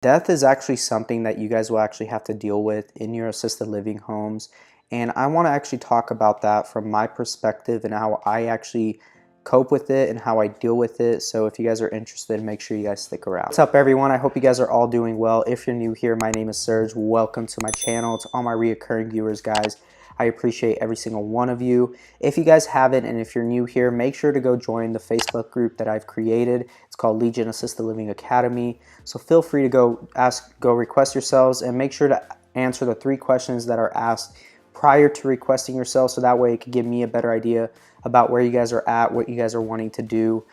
Death is actually something that you guys will actually have to deal with in your assisted living homes. And I want to actually talk about that from my perspective and how I actually cope with it and how I deal with it. So if you guys are interested, make sure you guys stick around. What's up, everyone? I hope you guys are all doing well. If you're new here, my name is Serge. Welcome to my channel. To all my reoccurring viewers, guys, I appreciate every single one of you. If you guys haven't, and if you're new here, make sure to go join the Facebook group that I've created. It's called Legion Assisted Living Academy. So feel free to go request yourselves, and make sure to answer the 3 questions that are asked prior to requesting yourself, so that way it can give me a better idea about where you guys are at, what you guys are wanting to do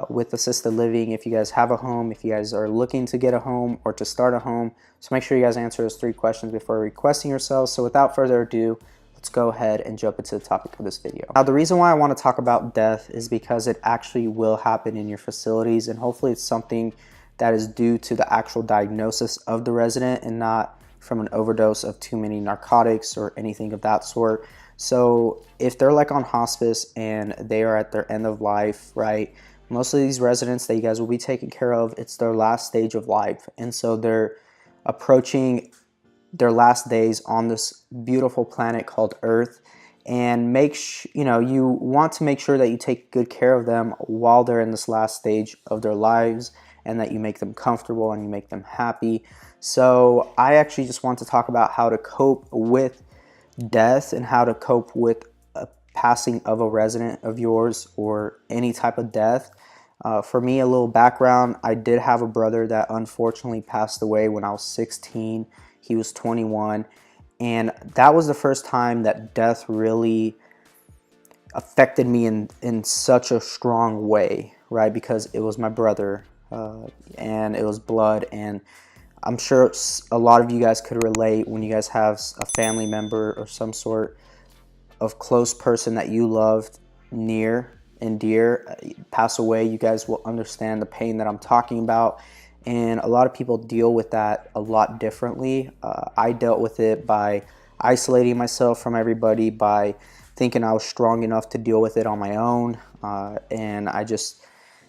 with assisted living. If you guys have a home, if you guys are looking to get a home or to start a home. So make sure you guys answer those 3 questions before requesting yourselves. So without further ado, let's go ahead and jump into the topic of this video. Now, the reason why I want to talk about death is because it actually will happen in your facilities, and hopefully it's something that is due to the actual diagnosis of the resident and not from an overdose of too many narcotics or anything of that sort. So if they're like on hospice and they are at their end of life, right? Most of these residents that you guys will be taking care of, it's their last stage of life. And so they're approaching their last days on this beautiful planet called Earth. And you want to make sure that you take good care of them while they're in this last stage of their lives, and that you make them comfortable and you make them happy. So I actually just want to talk about how to cope with death and how to cope with a passing of a resident of yours or any type of death. For me, a little background: I did have a brother that unfortunately passed away when I was 16. He was 21, and that was the first time that death really affected me in such a strong way, right? Because it was my brother, and it was blood. And I'm sure a lot of you guys could relate when you guys have a family member or some sort of close person that you loved near and dear pass away. You guys will understand the pain that I'm talking about. And a lot of people deal with that a lot differently. I dealt with it by isolating myself from everybody, by thinking I was strong enough to deal with it on my own. And I just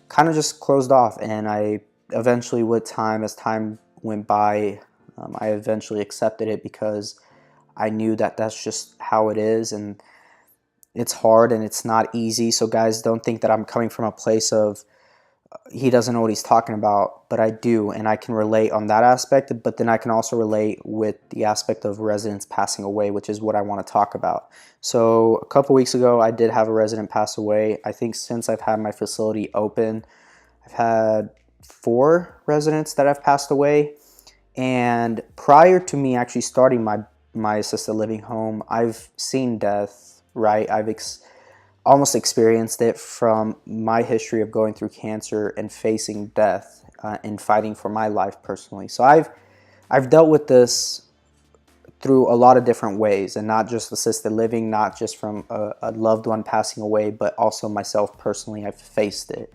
kind of just closed off. And I eventually, as time went by, I eventually accepted it, because I knew that that's just how it is. And it's hard and it's not easy. So guys, don't think that I'm coming from a place of he doesn't know what he's talking about, but I do, and I can relate on that aspect. But then I can also relate with the aspect of residents passing away, which is what I want to talk about. So a couple weeks ago, I did have a resident pass away. I think since I've had my facility open, I've had 4 residents that have passed away. And prior to me actually starting my assisted living home, I've seen death, right? I've almost experienced it from my history of going through cancer and facing death and fighting for my life personally. So I've dealt with this through a lot of different ways, and not just assisted living, not just from a loved one passing away, but also myself personally. I've faced it.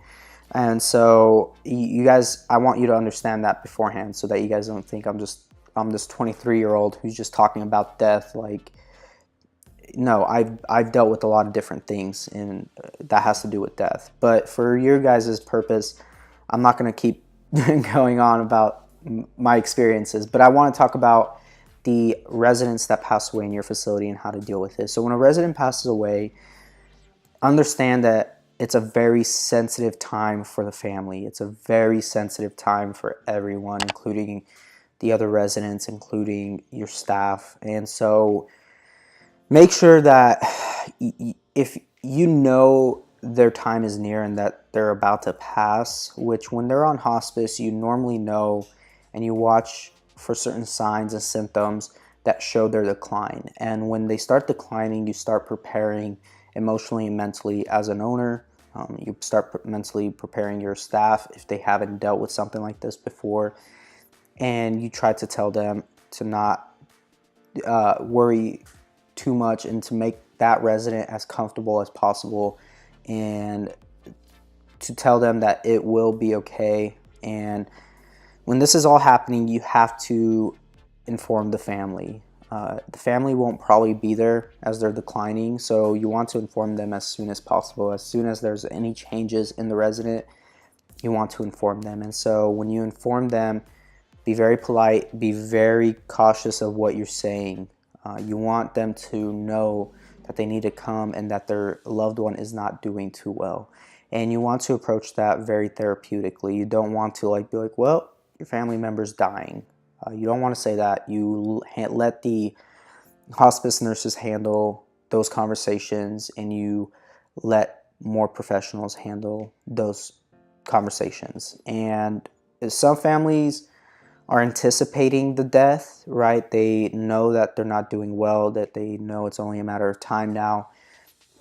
And so you guys, I want you to understand that beforehand, so that you guys don't think I'm this 23-year-old who's just talking about death. Like, no, I've dealt with a lot of different things, and that has to do with death. But for your guys' purpose, I'm not going to keep going on about my experiences, but I want to talk about the residents that pass away in your facility and how to deal with it. So when a resident passes away, understand that it's a very sensitive time for the family. It's a very sensitive time for everyone, including the other residents, including your staff. And so make sure that if you know their time is near and that they're about to pass, which when they're on hospice, you normally know, and you watch for certain signs and symptoms that show their decline. And when they start declining, you start preparing emotionally and mentally as an owner. You start mentally preparing your staff if they haven't dealt with something like this before. And you try to tell them to not worry too much, and to make that resident as comfortable as possible, and to tell them that it will be okay. And when this is all happening, you have to inform the family. The family won't probably be there as they're declining, so you want to inform them as soon as possible. As soon as there's any changes in the resident, you want to inform them. And so when you inform them, Be very polite, be very cautious of what you're saying. You want them to know that they need to come and that their loved one is not doing too well. And you want to approach that very therapeutically. You don't want to like be like, well, your family member's dying. You don't want to say that. You let the hospice nurses handle those conversations, and you let more professionals handle those conversations. And some families are anticipating the death, right? They know that they're not doing well, that they know it's only a matter of time now.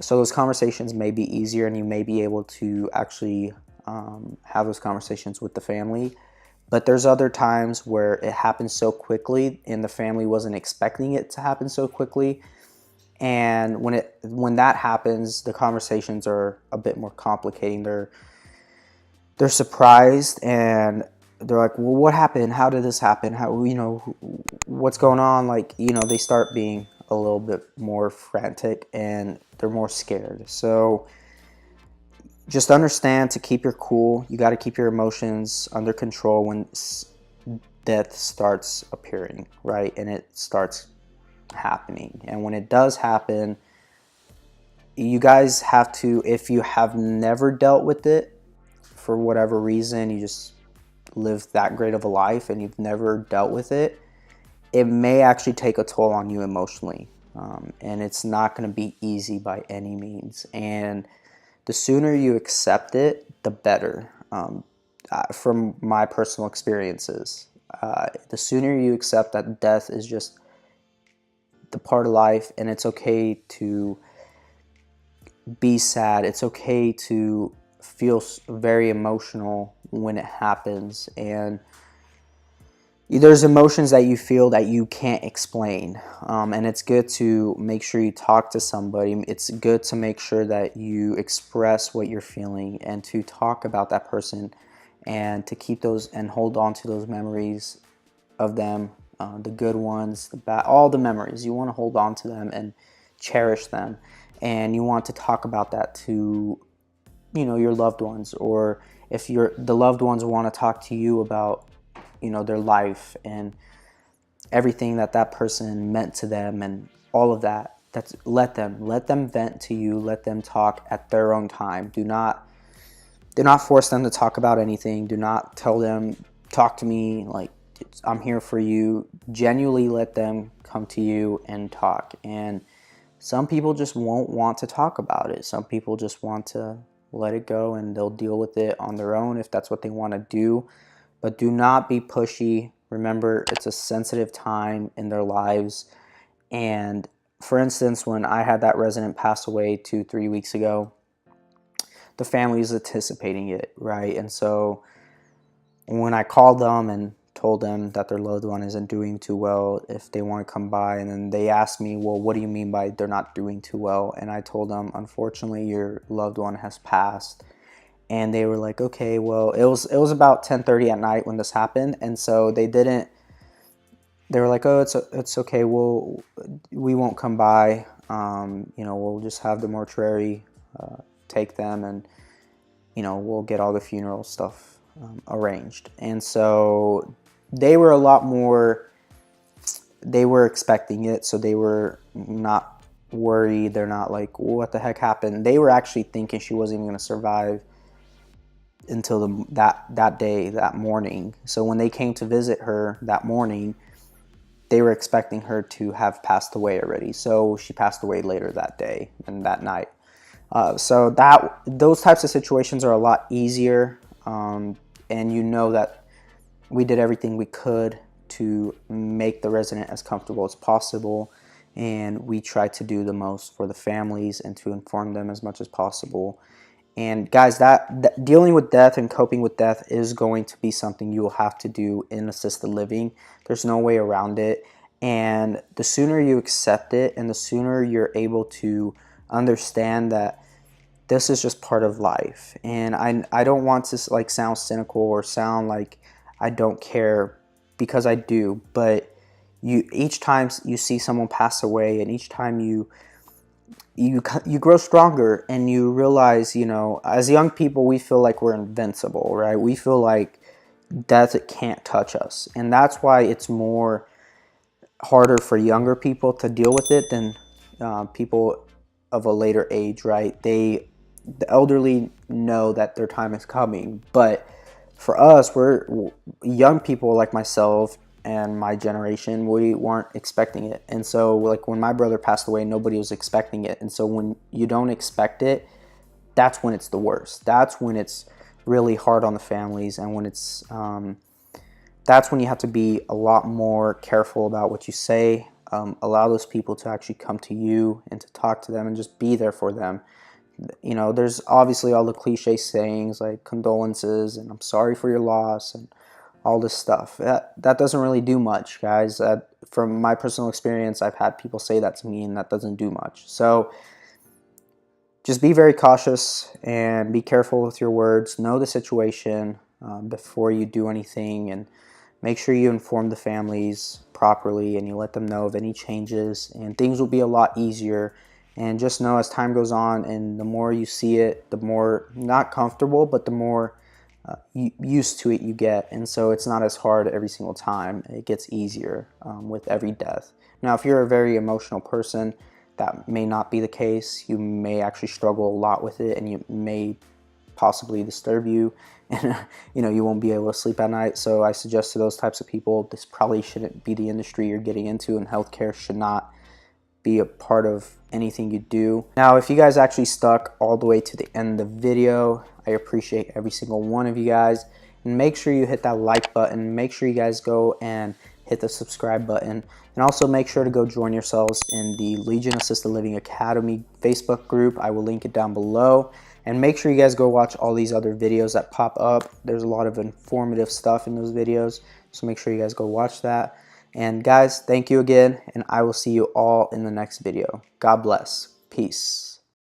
So those conversations may be easier, and you may be able to actually have those conversations with the family. But there's other times where it happens so quickly and the family wasn't expecting it to happen so quickly. And when that happens, the conversations are a bit more complicating. They're surprised, and they're like, well, what happened? How did this happen? How, what's going on? Like, they start being a little bit more frantic and they're more scared. So just understand to keep your cool. You got to keep your emotions under control when death starts appearing, right? And it starts happening. And when it does happen, you guys have to, if you have never dealt with it for whatever reason, you just lived that great of a life and you've never dealt with it, it may actually take a toll on you emotionally. And it's not going to be easy by any means. And the sooner you accept it, the better. From my personal experiences, the sooner you accept that death is just the part of life, and it's okay to be sad. It's okay to feel very emotional when it happens, and there's emotions that you feel that you can't explain, and it's good to make sure you talk to somebody. It's good to make sure that you express what you're feeling and to talk about that person and to keep those and hold on to those memories of them, the good ones, the bad, all the memories. You want to hold on to them and cherish them, and you want to talk about that to your loved ones, or if the loved ones want to talk to you about their life and everything that person meant to them and all of that. Let them vent to you. Let them talk at their own time. Do not force them to talk about anything. Do not tell them, talk to me, like I'm here for you. Genuinely let them come to you and talk. And some people just won't want to talk about it. Some people just want to let it go and they'll deal with it on their own if that's what they want to do. But do not be pushy. Remember, it's a sensitive time in their lives. And for instance, when I had that resident pass away 2-3 weeks ago, the family is anticipating it, right? And so when I called them and told them that their loved one isn't doing too well, if they want to come by, and then they asked me, well, what do you mean by they're not doing too well? And I told them, unfortunately, your loved one has passed. And they were like, okay, well, it was about 10:30 at night when this happened, and so they were like, oh, it's okay, we won't come by, we'll just have the mortuary take them, and we'll get all the funeral stuff arranged. And so they were they were expecting it, so they were not worried. They're not like, what the heck happened? They were actually thinking she wasn't even going to survive until that day, that morning. So when they came to visit her that morning, they were expecting her to have passed away already. So she passed away later that day and that night. So those types of situations are a lot easier, and that we did everything we could to make the resident as comfortable as possible, and we tried to do the most for the families and to inform them as much as possible. And guys, that dealing with death and coping with death is going to be something you will have to do in assisted living. There's no way around it. And the sooner you accept it and the sooner you're able to understand that this is just part of life. And I don't want to like sound cynical or sound like I don't care, because I do. But each time you see someone pass away, and each time you grow stronger, and you realize, as young people, we feel like we're invincible, right? We feel like death can't touch us. And that's why it's more harder for younger people to deal with it than people of a later age, right? The elderly know that their time is coming, but for us, we're young people like myself and my generation, we weren't expecting it. And so like when my brother passed away, nobody was expecting it. And so when you don't expect it, that's when it's the worst. That's when it's really hard on the families, and when it's that's when you have to be a lot more careful about what you say. Allow those people to actually come to you and to talk to them and just be there for them. You know, there's obviously all the cliche sayings like condolences and I'm sorry for your loss and all this stuff. That doesn't really do much, guys. From my personal experience, I've had people say that to me, and that doesn't do much. So just be very cautious and be careful with your words. Know the situation before you do anything, and make sure you inform the families properly and you let them know of any changes, and things will be a lot easier. And just know as time goes on and the more you see it, the more not comfortable, but the more used to it you get. And so it's not as hard every single time. It gets easier with every death. Now, if you're a very emotional person, that may not be the case. You may actually struggle a lot with it, and you may possibly disturb you, and you won't be able to sleep at night. So I suggest to those types of people, this probably shouldn't be the industry you're getting into, and healthcare should not be a part of anything you do. Now, if you guys actually stuck all the way to the end of the video, I appreciate every single one of you guys. And make sure you hit that like button. Make sure you guys go and hit the subscribe button. And also make sure to go join yourselves in the Legion Assisted Living Academy Facebook group. I will link it down below. And make sure you guys go watch all these other videos that pop up. There's a lot of informative stuff in those videos, so make sure you guys go watch that. And guys, thank you again, and I will see you all in the next video. God bless. Peace.